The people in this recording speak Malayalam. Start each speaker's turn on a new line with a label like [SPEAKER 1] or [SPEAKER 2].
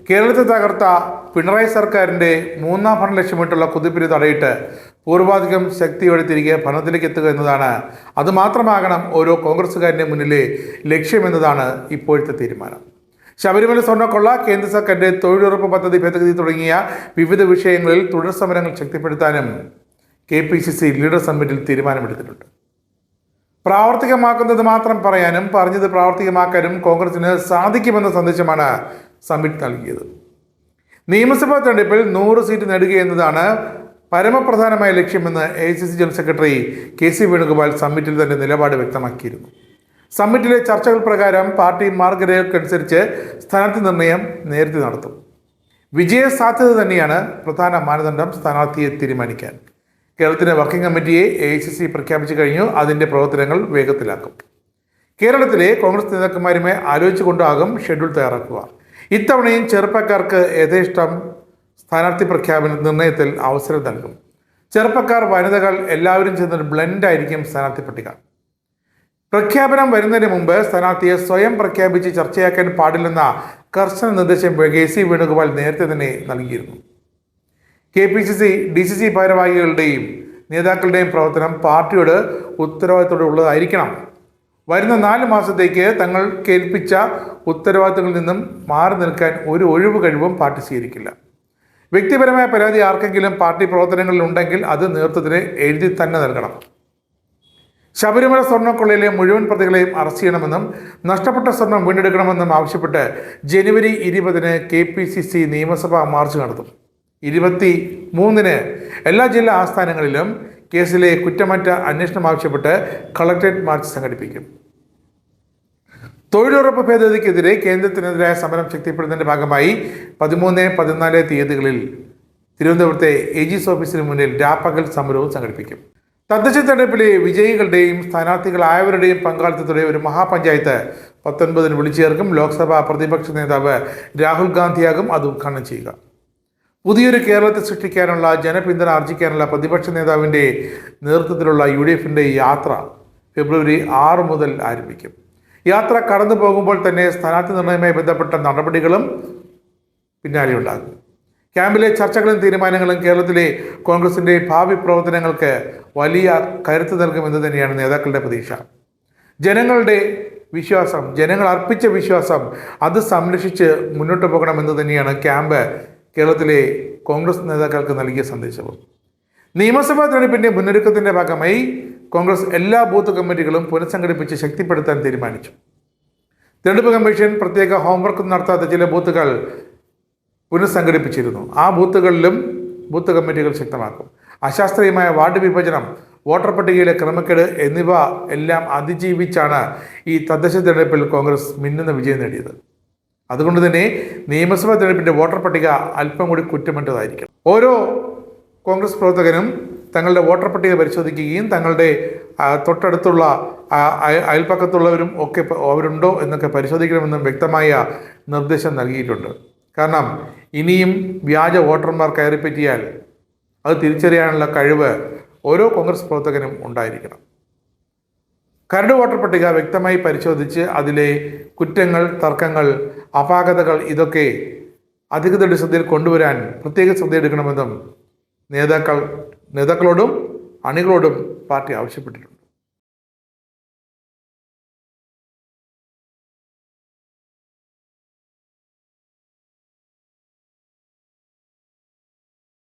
[SPEAKER 1] കേരളത്തിൽ തകർത്ത പിണറായി സർക്കാരിൻ്റെ മൂന്നാം ഭരണം ലക്ഷ്യമിട്ടുള്ള കുതിപ്പിരി തടയിട്ട് പൂർവാധികം ശക്തിയോടെ തിരികെ ഭരണത്തിലേക്ക് എത്തുക എന്നതാണ്, അതുമാത്രമാകണം ഓരോ കോൺഗ്രസ്സുകാരൻ്റെ മുന്നിലെ ലക്ഷ്യമെന്നതാണ് ഇപ്പോഴത്തെ തീരുമാനം. ശബരിമല സ്വർണ്ണക്കൊള്ള, കേന്ദ്ര സർക്കാരിൻ്റെ തൊഴിലുറപ്പ് പദ്ധതി ഭേദഗതി തുടങ്ങിയ വിവിധ വിഷയങ്ങളിൽ തുടർ സമരങ്ങൾ ശക്തിപ്പെടുത്താനും KPCC ലീഡേഴ്സ് സമ്മിറ്റിൽ തീരുമാനമെടുത്തിട്ടുണ്ട്. പ്രാവർത്തികമാക്കുന്നത് മാത്രം പറയാനും പറഞ്ഞത് പ്രാവർത്തികമാക്കാനും കോൺഗ്രസിന് സാധിക്കുമെന്ന സന്ദേശമാണ് സമ്മിറ്റ് നൽകിയത്. നിയമസഭാ തെരഞ്ഞെടുപ്പിൽ 100 സീറ്റ് നേടുക എന്നതാണ് പരമപ്രധാനമായ ലക്ഷ്യമെന്ന് AICC general secretary KC Venugopal സമ്മിറ്റിൽ തന്റെ നിലപാട് വ്യക്തമാക്കിയിരുന്നു. സമ്മിറ്റിലെ ചർച്ചകൾ പ്രകാരം പാർട്ടി മാർഗരേഖകൾക്കനുസരിച്ച് സ്ഥാനാർത്ഥി നിർണയം നേരത്തെ നടത്തും. വിജയ സാധ്യത തന്നെയാണ് പ്രധാന മാനദണ്ഡം സ്ഥാനാർത്ഥിയെ തീരുമാനിക്കാൻ. കേരളത്തിലെ വർക്കിംഗ് കമ്മിറ്റിയെ AICC പ്രഖ്യാപിച്ചു കഴിഞ്ഞു. അതിൻ്റെ പ്രവർത്തനങ്ങൾ വേഗത്തിലാക്കും. കേരളത്തിലെ കോൺഗ്രസ് നേതാക്കന്മാരുമായി ആലോചിച്ചുകൊണ്ടാകും ഷെഡ്യൂൾ തയ്യാറാക്കുക. ഇത്തവണയും ചെറുപ്പക്കാർക്ക് യഥേഷ്ടം സ്ഥാനാർത്ഥി പ്രഖ്യാപന നിർണയത്തിൽ അവസരം നൽകും. ചെറുപ്പക്കാർ, വനിതകൾ എല്ലാവരും ചേർന്നൊരു ബ്ലെൻഡായിരിക്കും സ്ഥാനാർത്ഥി പട്ടിക. പ്രഖ്യാപനം വരുന്നതിന് മുമ്പ് സ്ഥാനാർത്ഥിയെ സ്വയം പ്രഖ്യാപിച്ച് ചർച്ചയാക്കാൻ പാടില്ലെന്ന കർശന നിർദ്ദേശം KC വേണുഗോപാൽ നേരത്തെ തന്നെ നൽകിയിരുന്നു. KPCC DCC ഭാരവാഹികളുടെയും നേതാക്കളുടെയും പ്രവർത്തനം പാർട്ടിയോട് ഉത്തരവാദിത്തത്തോടെ ഉള്ളതായിരിക്കണം. വരുന്ന 4 മാസത്തേക്ക് തങ്ങൾ കേൾപ്പിച്ച ഉത്തരവാദിത്തങ്ങളിൽ നിന്നും മാറി നിൽക്കാൻ ഒരു ഒഴിവ് കഴിവും പാർട്ടി സ്വീകരിക്കില്ല. വ്യക്തിപരമായ പരാതി ആർക്കെങ്കിലും പാർട്ടി പ്രവർത്തനങ്ങളിൽ ഉണ്ടെങ്കിൽ അത് നേതൃത്വത്തിന് എഴുതി തന്നെ നൽകണം. ശബരിമല സ്വർണ്ണക്കൊള്ളയിലെ മുഴുവൻ പ്രതികളെയും അറസ്റ്റ് ചെയ്യണമെന്നും നഷ്ടപ്പെട്ട സ്വർണം വീണ്ടെടുക്കണമെന്നും ആവശ്യപ്പെട്ട് ജനുവരി 20-ന് KPCC നിയമസഭാ മാർച്ച് നടത്തും. 23-ന് എല്ലാ ജില്ലാ ആസ്ഥാനങ്ങളിലും കേസിലെ കുറ്റമറ്റ അന്വേഷണം ആവശ്യപ്പെട്ട് കളക്ടറേറ്റ് മാർച്ച് സംഘടിപ്പിക്കും. തൊഴിലുറപ്പ് ഭേദഗതിക്കെതിരെ കേന്ദ്രത്തിനെതിരായ സമരം ശക്തിപ്പെടുത്തുന്നതിന്റെ ഭാഗമായി 13, 14 തീയതികളിൽ തിരുവനന്തപുരത്തെ AG's ഓഫീസിന് മുന്നിൽ രാപ്പകൽ സമരവും സംഘടിപ്പിക്കും. തദ്ദേശ തെരഞ്ഞെടുപ്പിലെ വിജയികളുടെയും സ്ഥാനാർത്ഥികളായവരുടെയും പങ്കാളിത്തത്തോടെ ഒരു മഹാപഞ്ചായത്ത് 19-ന് വിളിച്ചു ചേർക്കും. ലോക്സഭാ പ്രതിപക്ഷ നേതാവ് രാഹുൽ ഗാന്ധിയാകും അത് ഉദ്ഘാടനം ചെയ്യുക. പുതിയൊരു കേരളത്തെ സൃഷ്ടിക്കാനുള്ള ജനപിന്തുണ ആർജിക്കാനുള്ള പ്രതിപക്ഷ നേതാവിൻ്റെ നേതൃത്വത്തിലുള്ള UDFന്റെ യാത്ര ഫെബ്രുവരി 6 മുതൽ ആരംഭിക്കും. യാത്ര കടന്നു പോകുമ്പോൾ തന്നെ സ്ഥാനാർത്ഥി നിർണയവുമായി ബന്ധപ്പെട്ട നടപടികളും പിന്നാലെ ഉണ്ടാകും. ക്യാമ്പിലെ ചർച്ചകളും തീരുമാനങ്ങളും കേരളത്തിലെ കോൺഗ്രസിൻ്റെ ഭാവി പ്രവർത്തനങ്ങൾക്ക് വലിയ കരുത്ത് നൽകുമെന്ന് തന്നെയാണ് നേതാക്കളുടെ പ്രതീക്ഷ. ജനങ്ങളുടെ വിശ്വാസം, ജനങ്ങൾ അർപ്പിച്ച വിശ്വാസം, അത് സംരക്ഷിച്ച് മുന്നോട്ട് പോകണമെന്ന് തന്നെയാണ് ക്യാമ്പ് കേരളത്തിലെ കോൺഗ്രസ് നേതാക്കൾക്ക് നൽകിയ സന്ദേശവും. നിയമസഭാ തെരഞ്ഞെടുപ്പിൻ്റെ മുന്നൊരുക്കത്തിൻ്റെ ഭാഗമായി കോൺഗ്രസ് എല്ലാ ബൂത്ത് കമ്മിറ്റികളും പുനഃസംഘടിപ്പിച്ച് ശക്തിപ്പെടുത്താൻ തീരുമാനിച്ചു. തെരഞ്ഞെടുപ്പ് കമ്മീഷൻ പ്രത്യേക ഹോംവർക്ക് നടത്താത്ത ചില ബൂത്തുകൾ പുനഃസംഘടിപ്പിച്ചിരുന്നു. ആ ബൂത്തുകളിലും ബൂത്ത് കമ്മിറ്റികൾ ശക്തമാക്കും. അശാസ്ത്രീയമായ വാർഡ് വിഭജനം, വോട്ടർ പട്ടികയിലെ ക്രമക്കേട് എന്നിവ എല്ലാം അതിജീവിച്ചാണ് ഈ തദ്ദേശ തെരഞ്ഞെടുപ്പിൽ കോൺഗ്രസ് മിന്നുന്ന വിജയം നേടിയത്. അതുകൊണ്ട് തന്നെ നിയമസഭാ തെരഞ്ഞെടുപ്പിൻ്റെ വോട്ടർ പട്ടിക അല്പം കൂടി കുറ്റമറ്റതായിരിക്കണം. ഓരോ കോൺഗ്രസ് പ്രവർത്തകനും തങ്ങളുടെ വോട്ടർ പട്ടിക പരിശോധിക്കുകയും തങ്ങളുടെ തൊട്ടടുത്തുള്ള അയൽപ്പക്കത്തുള്ളവരും ഒക്കെ അവരുണ്ടോ എന്നൊക്കെ പരിശോധിക്കണമെന്നും വ്യക്തമായ നിർദ്ദേശം നൽകിയിട്ടുണ്ട്. കാരണം ഇനിയും വ്യാജ വോട്ടർമാർ കയറിപ്പറ്റിയാൽ അത് തിരിച്ചറിയാനുള്ള കഴിവ് ഓരോ കോൺഗ്രസ് പ്രവർത്തകനും ഉണ്ടായിരിക്കണം. കരട് വോട്ടർ പട്ടിക വ്യക്തമായി പരിശോധിച്ച് അതിലെ കുറ്റങ്ങൾ, തർക്കങ്ങൾ, അപാകതകൾ ഇതൊക്കെ അധികൃതരുടെ ശ്രദ്ധയിൽ കൊണ്ടുവരാൻ പ്രത്യേക ശ്രദ്ധയെടുക്കണമെന്നും നേതാക്കളോടും അണികളോടും പാർട്ടി ആവശ്യപ്പെട്ടിട്ടുണ്ട്.